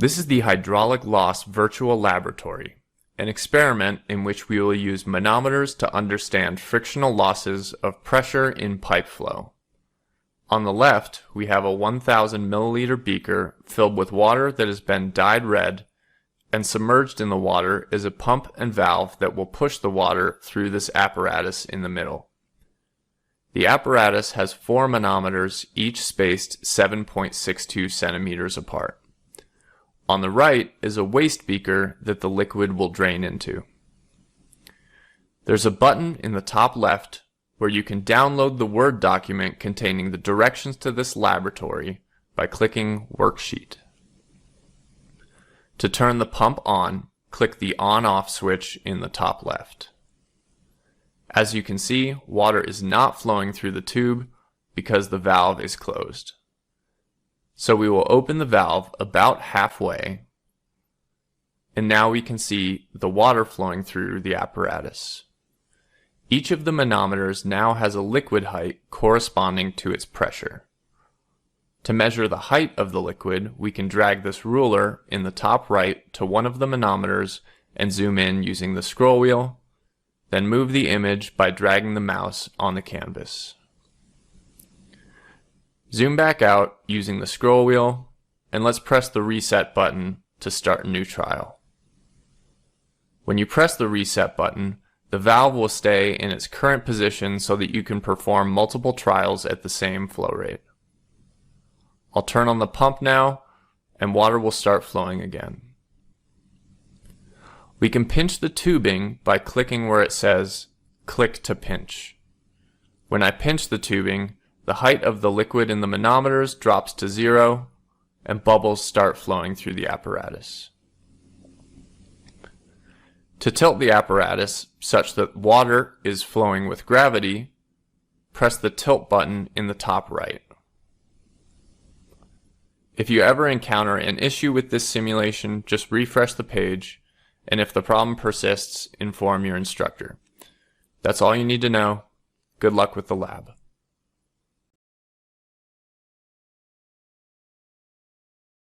This is the hydraulic loss virtual laboratory, an experiment in which we will use manometers to understand frictional losses of pressure in pipe flow. On the left, we have a 1,000 milliliter beaker filled with water that has been dyed red, and submerged in the water is a pump and valve that will push the water through this apparatus in the middle. The apparatus has 4 manometers, each spaced 7.62 centimeters apart. On the right is a waste beaker that the liquid will drain into. There's a button in the top left where you can download the Word document containing the directions to this laboratory by clicking Worksheet. To turn the pump on, click the on-off switch in the top left. As you can see, water is not flowing through the tube because the valve is closed. So we will open the valve about halfway, and now we can see the water flowing through the apparatus. Each of the manometers now has a liquid height corresponding to its pressure. To measure the height of the liquid, we can drag this ruler in the top right to one of the manometers and zoom in using the scroll wheel, then move the image by dragging the mouse on the canvas. Zoom back out using the scroll wheel, and let's press the reset button to start a new trial. When you press the reset button, the valve will stay in its current position so that you can perform multiple trials at the same flow rate. I'll turn on the pump now, and water will start flowing again. We can pinch the tubing by clicking where it says, "Click to pinch." When I pinch the tubing, the height of the liquid in the manometers drops to 0, and bubbles start flowing through the apparatus. To tilt the apparatus such that water is flowing with gravity, press the tilt button in the top right. If you ever encounter an issue with this simulation, just refresh the page, and if the problem persists, inform your instructor. That's all you need to know. Good luck with the lab.